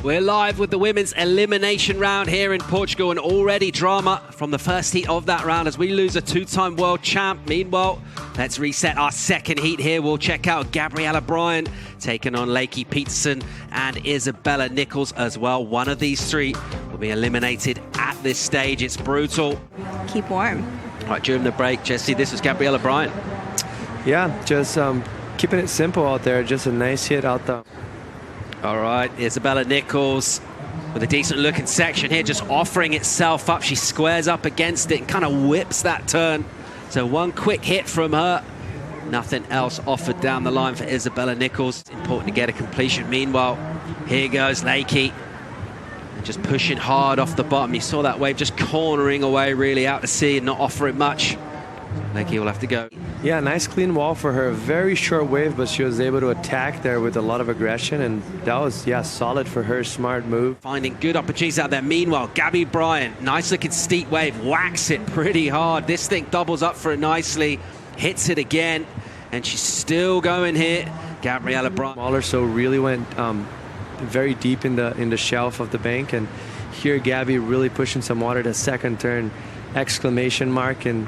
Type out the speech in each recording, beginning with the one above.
We're live with the women's elimination round here in Portugal, and already drama from the first heat of that round as we lose a two-time world champ. Meanwhile, let's reset our second heat here. We'll check out Gabriela Bryan taking on Lakey Peterson and Isabella Nichols as well. One of these three will be eliminated at this stage. It's brutal. Keep warm. Right, during the break, Jesse, this was Gabriela Bryan. Yeah, just keeping it simple out there. Just a nice hit out the... All right, Isabella Nichols with a decent looking section here, just offering itself up. She squares up against it and kind of whips that turn. So one quick hit from her. Nothing else offered down the line for Isabella Nichols. Important to get a completion. Meanwhile, here goes Lakey. And just pushing hard off the bottom. You saw that wave just cornering away really out to sea and not offering much. Lakey will have to go. Yeah, nice clean wall for her. Very short wave, but she was able to attack there with a lot of aggression, and that was, yeah, solid for her. Smart move. Finding good opportunities out there. Meanwhile, Gabby Bryan, nice looking steep wave, whacks it pretty hard. This thing doubles up for it nicely, hits it again, and she's still going here. Gabriela Bryan. Smaller, so really went very deep in the shelf of the bank, and here Gabby really pushing some water to second turn, exclamation mark, and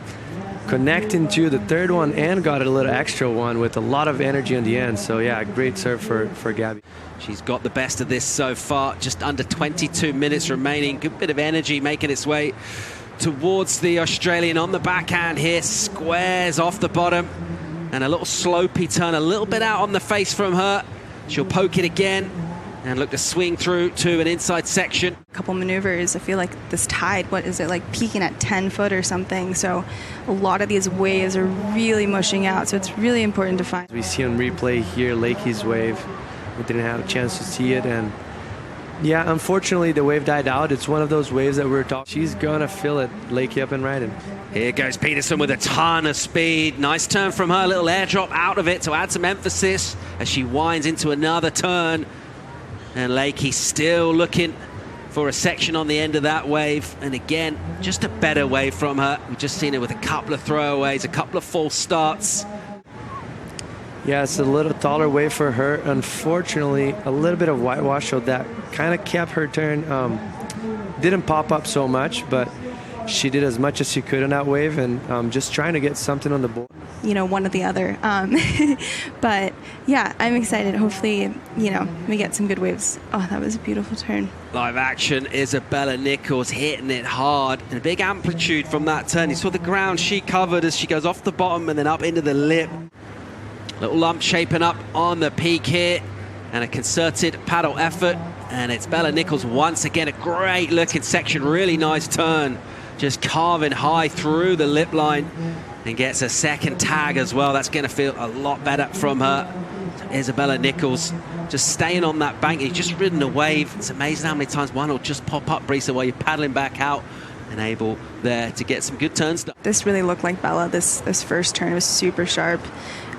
connecting to the third one and got a little extra one with a lot of energy in the end. So yeah, great serve for Gabby. She's got the best of this so far. Just under 22 minutes remaining. Good bit of energy making its way towards the Australian on the backhand here. Squares off the bottom and a little slopey turn, a little bit out on the face from her. She'll poke it again and look to swing through to an inside section. A couple maneuvers. I feel like this tide, what is it, like peaking at 10 foot or something? So a lot of these waves are really mushing out. So it's really important to find. We see on replay here Lakey's wave. We didn't have a chance to see it, and yeah, unfortunately the wave died out. It's one of those waves that we're talking. She's gonna fill it, Lakey up and riding. Here goes Peterson with a ton of speed. Nice turn from her, little airdrop out of it to add some emphasis as she winds into another turn. And Lakey still looking for a section on the end of that wave. And again, just a better wave from her. We've just seen it with a couple of throwaways, a couple of false starts. Yeah, it's a little taller wave for her. Unfortunately, a little bit of whitewash, so that kind of kept her turn. Didn't pop up so much, but she did as much as she could on that wave, and just trying to get something on the board. You know, one or the other. But yeah, I'm excited. Hopefully, you know, we get some good waves. Oh, that was a beautiful turn. Live action, Isabella Nichols hitting it hard and a big amplitude from that turn. You saw the ground she covered as she goes off the bottom and then up into the lip. Little lump shaping up on the peak here and a concerted paddle effort. And it's Bella Nichols once again, a great looking section, really nice turn. Just carving high through the lip line and gets a second tag as well. That's going to feel a lot better from her. So Isabella Nichols just staying on that bank. He's just ridden a wave. It's amazing how many times one will just pop up, Brisa, while you're paddling back out and able there to get some good turns done. This really looked like Bella. This first turn was super sharp.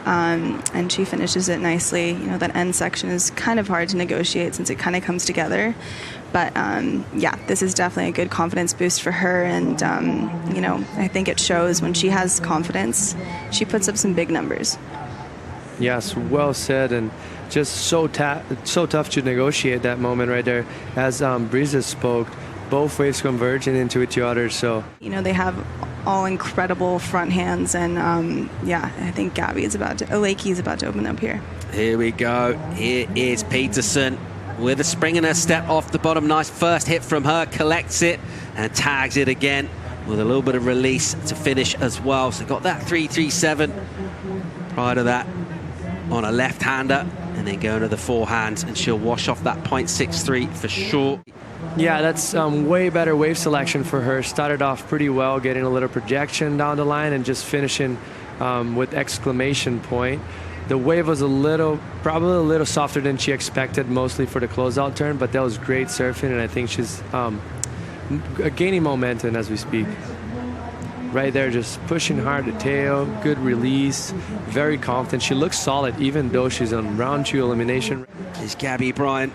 And she finishes it nicely. You know, that end section is kind of hard to negotiate since it kind of comes together. But yeah, this is definitely a good confidence boost for her. And, you know, I think it shows when she has confidence, she puts up some big numbers. Yes, well said, and just so tough to negotiate that moment right there. As Brisa spoke, both waves converging into each other. So, you know, they have all incredible front hands, and yeah, I think Lakey is about to open up here. Here we go. Here is Peterson with a spring in her step off the bottom. Nice first hit from her, collects it and tags it again with a little bit of release to finish as well. So got that 3-3-7 prior to that on a left-hander, and then going to the forehand, and she'll wash off that 0.63 for sure. Yeah, that's way better wave selection for her. Started off pretty well, getting a little projection down the line and just finishing with exclamation point. The wave was probably a little softer than she expected, mostly for the closeout turn, but that was great surfing, and I think she's gaining momentum as we speak. Right there, just pushing hard the tail, good release, very confident. She looks solid even though she's on round 2 elimination. Is Gabby Bryan.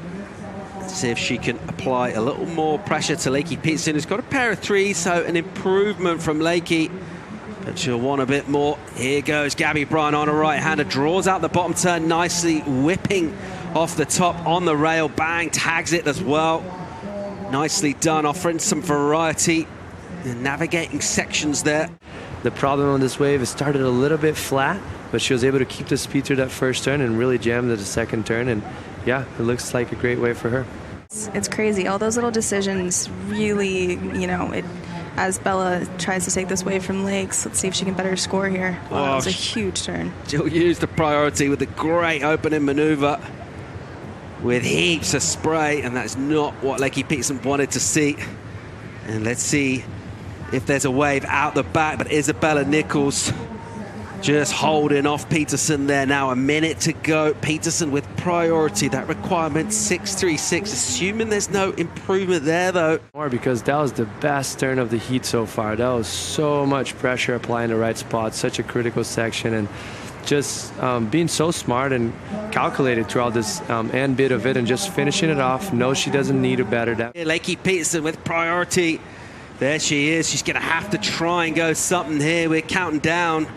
Let's see if she can apply a little more pressure to Lakey Peterson, who's got a pair of threes, so an improvement from Lakey. But she'll want a bit more. Here goes Gabby Bryan on a right-hander, draws out the bottom turn nicely, whipping off the top on the rail. Bang, tags it as well. Nicely done, offering some variety and navigating sections there. The problem on this wave, it started a little bit flat, but she was able to keep the speed through that first turn and really jam to the second turn. And yeah, it looks like a great wave for her. It's crazy. All those little decisions really, as Bella tries to take this wave from Lakes, let's see if she can better score here. Wow, that was a huge turn. She'll use the priority with a great opening maneuver with heaps of spray, and that's not what Lakey Peterson wanted to see. And let's see if there's a wave out the back, but Isabella Nichols just holding off Peterson there. Now a minute to go. Peterson with priority. That requirement 6.36, assuming there's no improvement there though. More because that was the best turn of the heat so far. That was so much pressure applying the right spot, such a critical section, and just being so smart and calculated throughout this end bit of it and just finishing it off. No, she doesn't need a better down. Lakey Peterson with priority. There she is. She's going to have to try and go something here. We're counting down.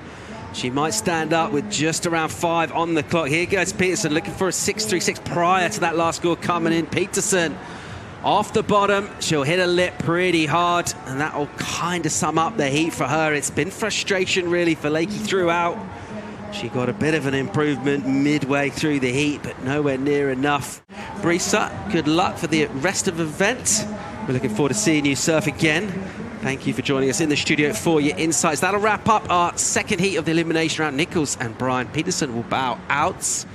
She might stand up with just around 5 on the clock. Here goes Peterson looking for a 6.36 prior to that last score coming in. Peterson off the bottom. She'll hit a lip pretty hard, and that will kind of sum up the heat for her. It's been frustration really for Lakey throughout. She got a bit of an improvement midway through the heat, but nowhere near enough. Brisa, good luck for the rest of the event. We're looking forward to seeing you surf again. Thank you for joining us in the studio for your insights. That'll wrap up our second heat of the elimination round. Nichols and Bryan. Peterson will bow out.